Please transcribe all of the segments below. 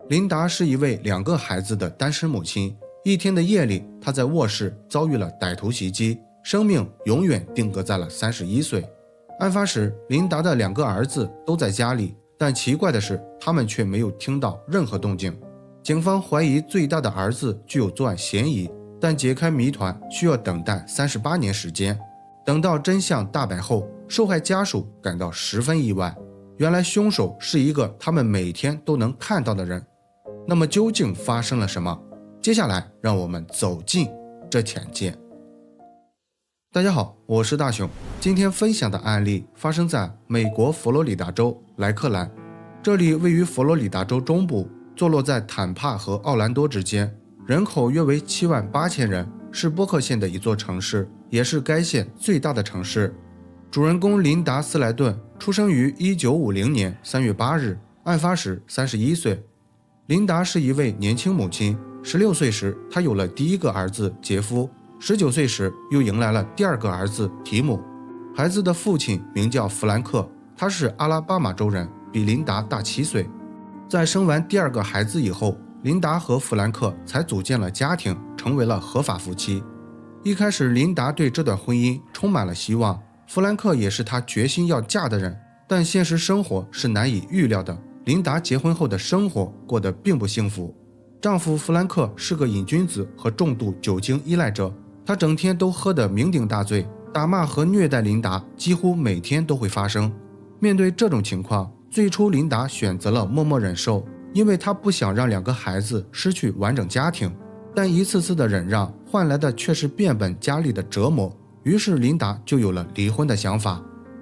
琳达是一位2个孩子的单身母亲。一天的夜里，她在卧室遭遇了歹徒袭击，生命永远定格在了31岁。案发时，琳达的2个儿子都在家里，但奇怪的是，他们却没有听到任何动静。警方怀疑最大的儿子具有作案嫌疑，但解开谜团需要等待38年时间。等到真相大白后，受害家属感到十分意外，原来凶手是一个他们每天都能看到的人。那么究竟发生了什么？接下来让我们走进这浅见。大家好，我是大熊。今天分享的案例发生在美国佛罗里达州莱克兰，这里位于佛罗里达州中部，坐落在坦帕和奥兰多之间，人口约为78000人，是波克县的一座城市，也是该县最大的城市。主人公琳达·斯莱顿出生于1950年3月8日，案发时31岁。琳达是一位年轻母亲，16岁时她有了第一个儿子杰夫，19岁时又迎来了第2个儿子提姆。孩子的父亲名叫弗兰克，他是阿拉巴马州人，比琳达大7岁。在生完第2个孩子以后，琳达和弗兰克才组建了家庭，成为了合法夫妻。一开始琳达对这段婚姻充满了希望，弗兰克也是她决心要嫁的人，但现实生活是难以预料的。琳达结婚后的生活过得并不幸福，丈夫弗兰克是个瘾君子和重度酒精依赖者，他整天都喝得酩酊大醉，打骂和虐待琳达几乎每天都会发生。面对这种情况，最初琳达选择了默默忍受，因为她不想让2个孩子失去完整家庭，但一次次的忍让换来的却是变本加厉的折磨，于是琳达就有了离婚的想法。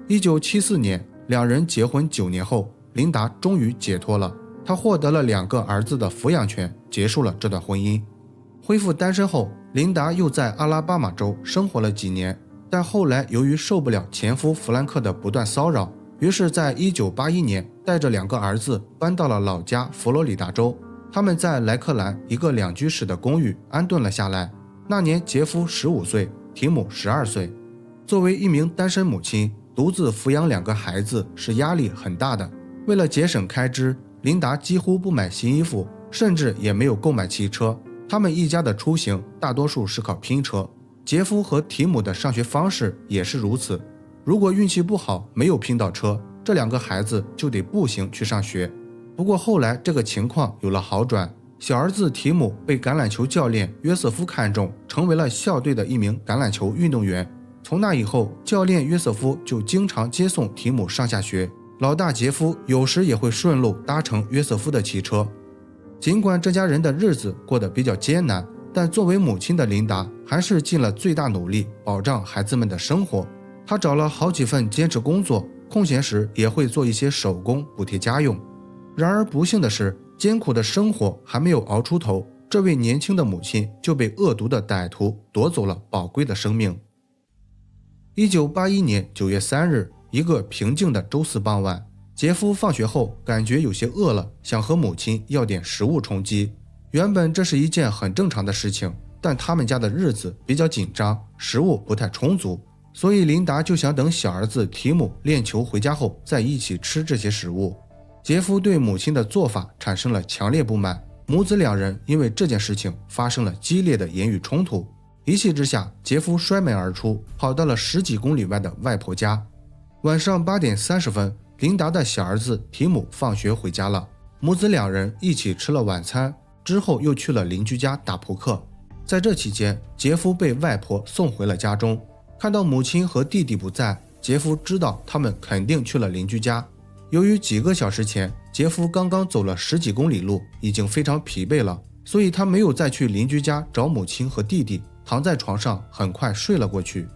1974年，2人结婚9年后，琳达终于解脱了，她获得了2个儿子的抚养权，结束了这段婚姻。恢复单身后，琳达又在阿拉巴马州生活了几年，但后来由于受不了前夫弗兰克的不断骚扰，于是在1981年带着2个儿子搬到了老家佛罗里达州。他们在莱克兰一个2居室的公寓安顿了下来。那年杰夫15岁，提姆12岁。作为一名单身母亲，独自抚养2个孩子是压力很大的。为了节省开支，琳达几乎不买新衣服，甚至也没有购买汽车。他们一家的出行大多数是靠拼车。杰夫和提姆的上学方式也是如此。如果运气不好没有拼到车，这2个孩子就得步行去上学。不过后来这个情况有了好转，小儿子提姆被橄榄球教练约瑟夫看中，成为了校队的一名橄榄球运动员。从那以后，教练约瑟夫就经常接送提姆上下学，老大杰夫有时也会顺路搭乘约瑟夫的汽车。尽管这家人的日子过得比较艰难，但作为母亲的琳达还是尽了最大努力保障孩子们的生活。她找了好几份兼职工作，空闲时也会做一些手工补贴家用。然而不幸的是，艰苦的生活还没有熬出头，这位年轻的母亲就被恶毒的歹徒夺走了宝贵的生命。1981年9月3日，一个平静的周四傍晚，杰夫放学后感觉有些饿了，想和母亲要点食物充饥。原本这是一件很正常的事情，但他们家的日子比较紧张，食物不太充足，所以琳达就想等小儿子提姆练球回家后再一起吃这些食物。杰夫对母亲的做法产生了强烈不满，母子2人因为这件事情发生了激烈的言语冲突。一气之下，杰夫摔门而出，跑到了10几公里外的外婆家。晚上8点30分，琳达的小儿子提姆放学回家了，母子2人一起吃了晚餐，之后又去了邻居家打扑克。在这期间，杰夫被外婆送回了家中。看到母亲和弟弟不在，杰夫知道他们肯定去了邻居家。由于几个小时前杰夫刚刚走了10几公里路，已经非常疲惫了，所以他没有再去邻居家找母亲和弟弟，躺在床上很快睡了过去。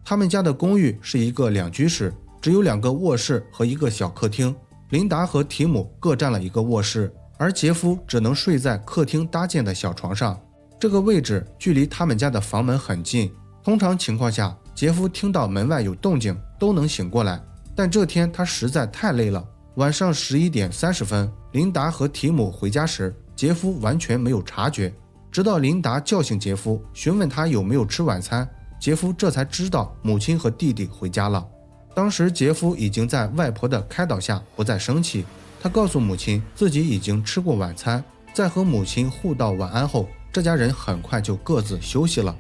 他们家的公寓是一个2居室，只有2个卧室和一个小客厅。琳达和提姆各占了一个卧室，而杰夫只能睡在客厅搭建的小床上。这个位置距离他们家的房门很近，通常情况下杰夫听到门外有动静都能醒过来，但这天他实在太累了。晚上11点30分，琳达和提姆回家时，杰夫完全没有察觉，直到琳达叫醒杰夫，询问他有没有吃晚餐，杰夫这才知道母亲和弟弟回家了。当时杰夫已经在外婆的开导下不再生气，他告诉母亲自己已经吃过晚餐，在和母亲互道晚安后，这家人很快就各自休息了。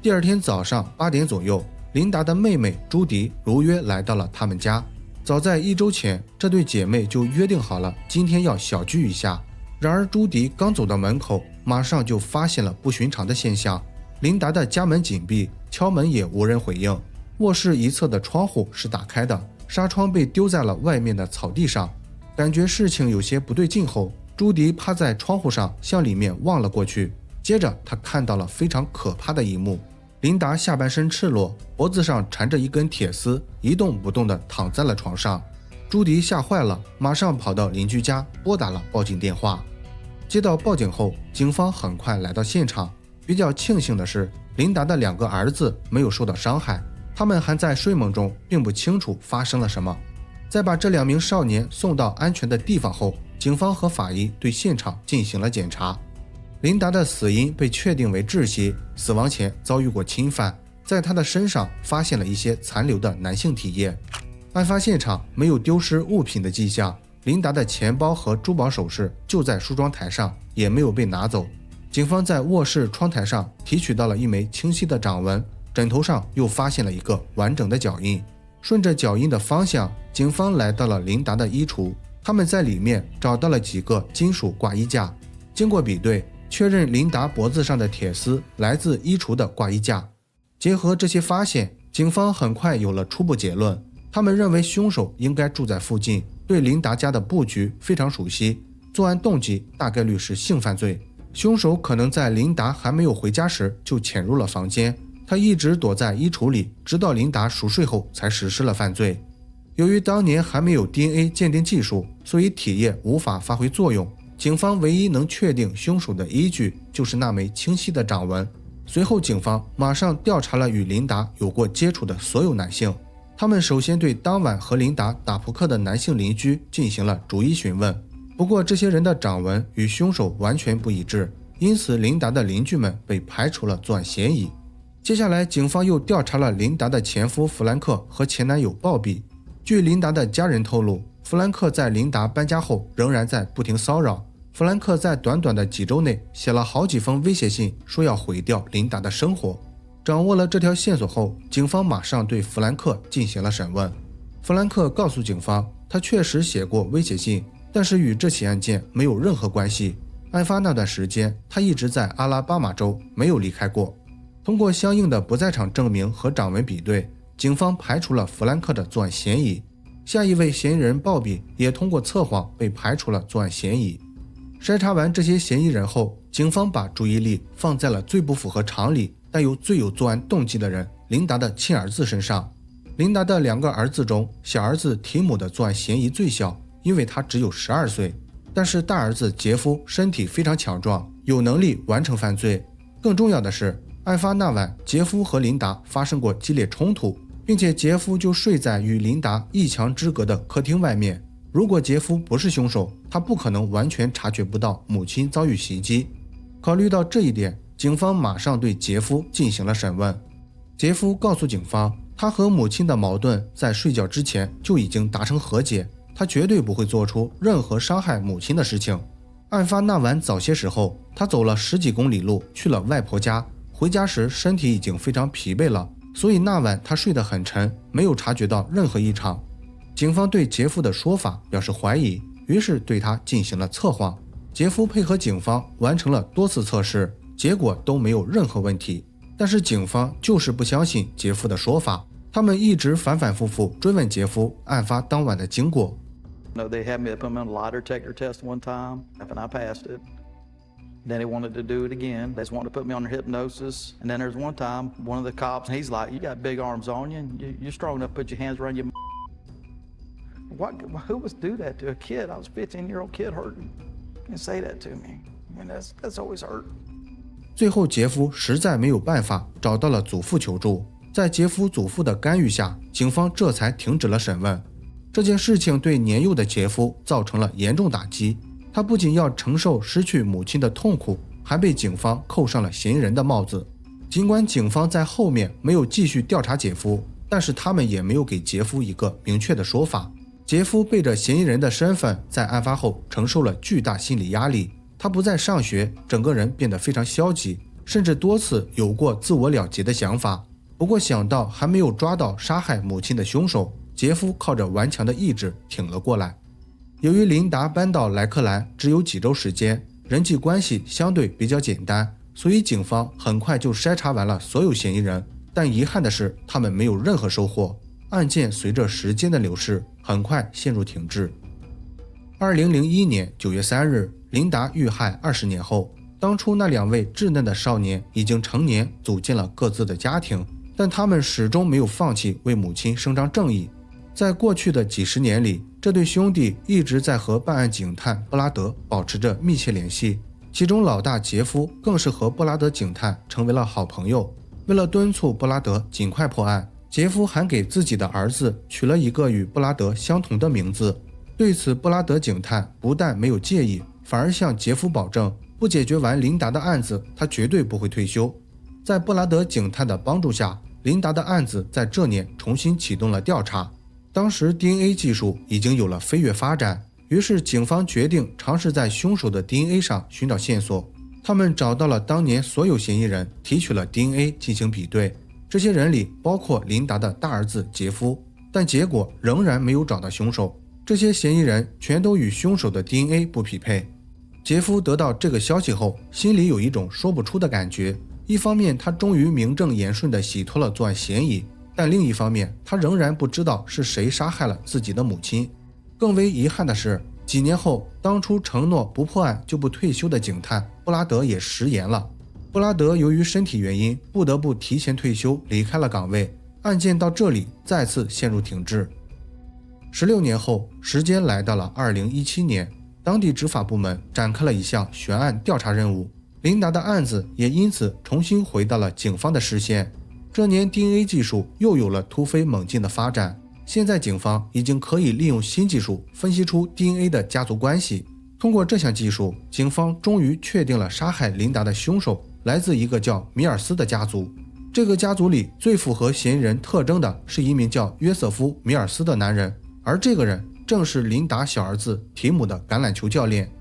第二天早上8点左右，琳达的妹妹朱迪如约来到了他们家。早在1周前，这对姐妹就约定好了今天要小聚一下。然而朱迪刚走到门口，马上就发现了不寻常的现象。琳达的家门紧闭，敲门也无人回应。卧室一侧的窗户是打开的，纱窗被丢在了外面的草地上。感觉事情有些不对劲后，朱迪趴在窗户上向里面望了过去。接着他看到了非常可怕的一幕，琳达下半身赤裸，脖子上缠着一根铁丝，一动不动地躺在了床上。朱迪吓坏了，马上跑到邻居家拨打了报警电话。接到报警后，警方很快来到现场。比较庆幸的是，琳达的2个儿子没有受到伤害，他们还在睡梦中，并不清楚发生了什么。在把这2名少年送到安全的地方后，警方和法医对现场进行了检查。琳达的死因被确定为窒息，死亡前遭遇过侵犯，在她的身上发现了一些残留的男性体液。案发现场没有丢失物品的迹象，琳达的钱包和珠宝首饰就在梳妆台上，也没有被拿走。警方在卧室窗台上提取到了一枚清晰的掌纹，枕头上又发现了一个完整的脚印。顺着脚印的方向，警方来到了琳达的衣橱，他们在里面找到了几个金属挂衣架。经过比对，确认琳达脖子上的铁丝来自衣橱的挂衣架。结合这些发现，警方很快有了初步结论，他们认为凶手应该住在附近，对琳达家的布局非常熟悉，作案动机大概率是性犯罪。凶手可能在琳达还没有回家时就潜入了房间，他一直躲在衣橱里，直到琳达熟睡后才实施了犯罪。由于当年还没有 DNA 鉴定技术，所以体液无法发挥作用。警方唯一能确定凶手的依据就是那枚清晰的掌纹。随后警方马上调查了与琳达有过接触的所有男性，他们首先对当晚和琳达打扑克的男性邻居进行了逐一询问。不过这些人的掌纹与凶手完全不一致，因此琳达的邻居们被排除了作案嫌疑。接下来警方又调查了琳达的前夫弗兰克和前男友鲍比。据琳达的家人透露，弗兰克在琳达搬家后仍然在不停骚扰。弗兰克在短短的几周内写了好几封威胁信，说要毁掉琳达的生活。掌握了这条线索后，警方马上对弗兰克进行了审问。弗兰克告诉警方，他确实写过威胁信，但是与这起案件没有任何关系。案发那段时间，他一直在阿拉巴马州，没有离开过。通过相应的不在场证明和掌纹比对，警方排除了弗兰克的作案嫌疑。下一位嫌疑人鲍比也通过测谎被排除了作案嫌疑。筛查完这些嫌疑人后，警方把注意力放在了最不符合常理但又最有作案动机的人琳达的亲儿子身上。琳达的2个儿子中，小儿子提姆的作案嫌疑最小，因为他只有12岁，但是大儿子杰夫身体非常强壮，有能力完成犯罪。更重要的是，案发那晚杰夫和琳达发生过激烈冲突，并且杰夫就睡在与琳达一墙之隔的客厅外面。如果杰夫不是凶手，他不可能完全察觉不到母亲遭遇袭击。考虑到这一点，警方马上对杰夫进行了审问。杰夫告诉警方，他和母亲的矛盾在睡觉之前就已经达成和解，他绝对不会做出任何伤害母亲的事情。案发那晚早些时候，他走了10几公里路去了外婆家，回家时身体已经非常疲惫了，所以那晚他睡得很沉，没有察觉到任何异常。警方对杰夫的说法表示怀疑，于是对他进行了测谎。杰夫配合警方完成了多次测试，结果都没有任何问题。但是警方就是不相信杰夫的说法，他们一直反反复复追问杰夫案发当晚的经过。No, they had me put me on a lie detector test one time, and I passed it. Then they wanted to do it again. They just wanted to put me under hypnosis. And then there's one time, one of the cops, he's like, "You got big arms on you, and you're strong enough to put your hands around your." Who would do that to a kid? I was a 15-year-old kid hurting, and say that to me. I mean, that's always hurt. 最后，杰夫实在没有办法，找到了祖父求助。在杰夫祖父的干预下，警方这才停止了审问。这件事情对年幼的杰夫造成了严重打击，他不仅要承受失去母亲的痛苦，还被警方扣上了嫌疑人的帽子。尽管警方在后面没有继续调查杰夫，但是他们也没有给杰夫一个明确的说法。杰夫背着嫌疑人的身份，在案发后承受了巨大心理压力，他不再上学，整个人变得非常消极，甚至多次有过自我了结的想法。不过想到还没有抓到杀害母亲的凶手，杰夫靠着顽强的意志挺了过来。由于琳达搬到莱克兰只有几周时间，人际关系相对比较简单，所以警方很快就筛查完了所有嫌疑人，但遗憾的是他们没有任何收获，案件随着时间的流逝很快陷入停滞。2001年9月3日，琳达遇害20年后，当初那2位稚嫩的少年已经成年，组建了各自的家庭，但他们始终没有放弃为母亲伸张正义。在过去的几十年里，这对兄弟一直在和办案警探布拉德保持着密切联系，其中老大杰夫更是和布拉德警探成为了好朋友。为了敦促布拉德尽快破案，杰夫还给自己的儿子取了一个与布拉德相同的名字。对此，布拉德警探不但没有介意，反而向杰夫保证，不解决完琳达的案子，他绝对不会退休。在布拉德警探的帮助下，琳达的案子在这年重新启动了调查。当时 DNA 技术已经有了飞跃发展，于是警方决定尝试在凶手的 DNA 上寻找线索。他们找到了当年所有嫌疑人，提取了 DNA 进行比对，这些人里包括琳达的大儿子杰夫，但结果仍然没有找到凶手。这些嫌疑人全都与凶手的 DNA 不匹配。杰夫得到这个消息后，心里有一种说不出的感觉，一方面他终于名正言顺地洗脱了作案嫌疑，但另一方面他仍然不知道是谁杀害了自己的母亲。更为遗憾的是，几年后，当初承诺不破案就不退休的警探布拉德也食言了。布拉德由于身体原因不得不提前退休，离开了岗位，案件到这里再次陷入停滞。16年后，时间来到了2017年，当地执法部门展开了一项悬案调查任务，琳达的案子也因此重新回到了警方的视线。这年 DNA 技术又有了突飞猛进的发展，现在警方已经可以利用新技术分析出 DNA 的家族关系。通过这项技术，警方终于确定了杀害琳达的凶手来自一个叫米尔斯的家族。这个家族里最符合嫌疑人特征的是一名叫约瑟夫·米尔斯的男人，而这个人正是琳达小儿子提姆的橄榄球教练。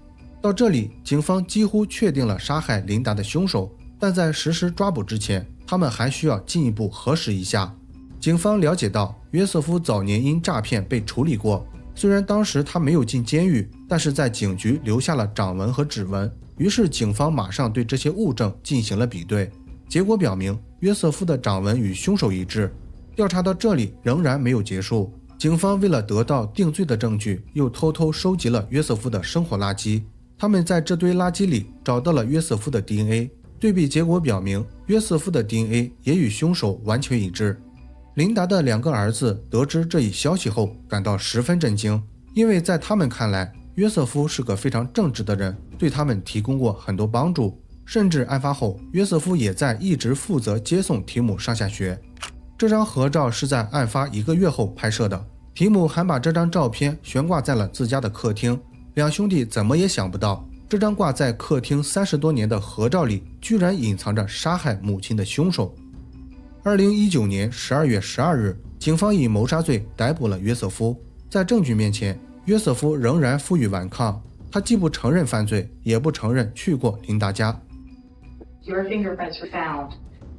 到这里，警方几乎确定了杀害琳达的凶手，但在实施抓捕之前，他们还需要进一步核实一下。警方了解到，约瑟夫早年因诈骗被处理过，虽然当时他没有进监狱，但是在警局留下了掌纹和指纹。于是警方马上对这些物证进行了比对，结果表明约瑟夫的掌纹与凶手一致。调查到这里仍然没有结束，警方为了得到定罪的证据，又偷偷收集了约瑟夫的生活垃圾。他们在这堆垃圾里找到了约瑟夫的 DNA， 对比结果表明约瑟夫的 DNA 也与凶手完全一致。琳达的2个儿子得知这一消息后感到十分震惊，因为在他们看来，约瑟夫是个非常正直的人，对他们提供过很多帮助，甚至案发后约瑟夫也在一直负责接送提姆上下学。这张合照是在案发1个月后拍摄的，提姆还把这张照片悬挂在了自家的客厅。两兄弟怎么也想不到，这张挂在客厅30多年的合照里居然隐藏着杀害母亲的凶手。2019年12月12日，警方以谋杀罪逮捕了约瑟夫。在证据面前，约瑟夫仍然负隅顽抗，他既不承认犯罪，也不承认去过琳达家。 Your fingerprints were found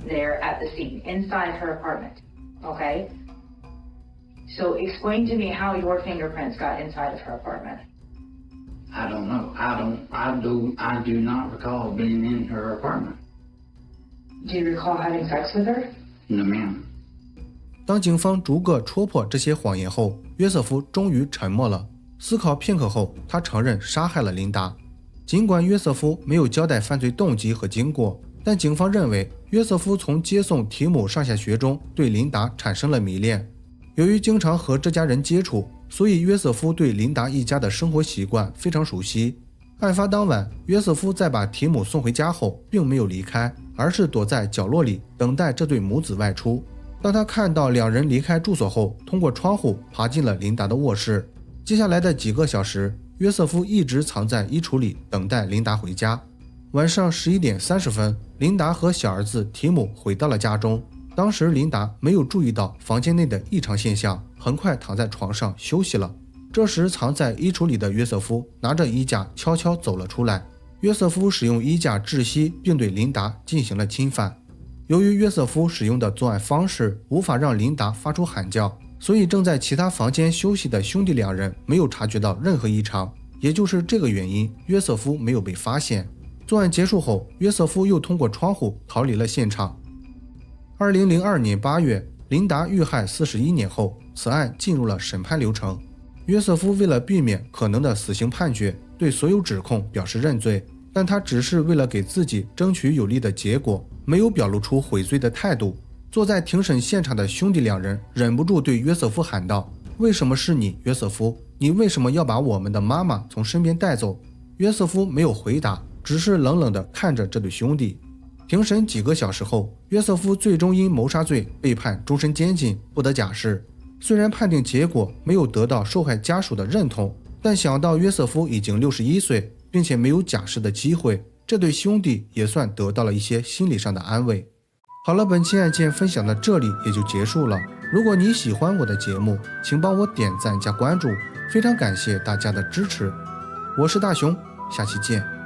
there at the scene, inside her apartment, okay? So explain to me how your fingerprints got inside of her apartment. I don't know. I do not recall being in her apartment. Do you recall having sex with her? No, ma'am. 当警方逐个戳破这些谎言后，约瑟夫终于沉默了。思考片刻后，他承认杀害了琳达。尽管约瑟夫没有交代犯罪动机和经过，但警方认为约瑟夫从接送提姆上下学中对琳达产生了迷恋。由于经常和这家人接触，所以约瑟夫对琳达一家的生活习惯非常熟悉。案发当晚，约瑟夫在把提姆送回家后并没有离开，而是躲在角落里等待这对母子外出。当他看到2人离开住所后，通过窗户爬进了琳达的卧室。接下来的几个小时，约瑟夫一直藏在衣橱里等待琳达回家。晚上11点30分，琳达和小儿子提姆回到了家中。当时琳达没有注意到房间内的异常现象，很快躺在床上休息了。这时藏在衣橱里的约瑟夫拿着衣架悄悄走了出来。约瑟夫使用衣架窒息，并对琳达进行了侵犯。由于约瑟夫使用的作案方式无法让琳达发出喊叫，所以正在其他房间休息的兄弟2人没有察觉到任何异常。也就是这个原因，约瑟夫没有被发现。作案结束后，约瑟夫又通过窗户逃离了现场。2002年8月，琳达遇害41年后，此案进入了审判流程。约瑟夫为了避免可能的死刑判决，对所有指控表示认罪，但他只是为了给自己争取有利的结果，没有表露出悔罪的态度。坐在庭审现场的兄弟2人忍不住对约瑟夫喊道：“为什么是你，约瑟夫？你为什么要把我们的妈妈从身边带走？”约瑟夫没有回答，只是冷冷地看着这对兄弟。庭审几个小时后，约瑟夫最终因谋杀罪被判终身监禁，不得假释。虽然判定结果没有得到受害家属的认同，但想到约瑟夫已经61岁，并且没有假释的机会，这对兄弟也算得到了一些心理上的安慰。好了，本期案件分享到这里也就结束了。如果你喜欢我的节目，请帮我点赞加关注，非常感谢大家的支持。我是大熊，下期见。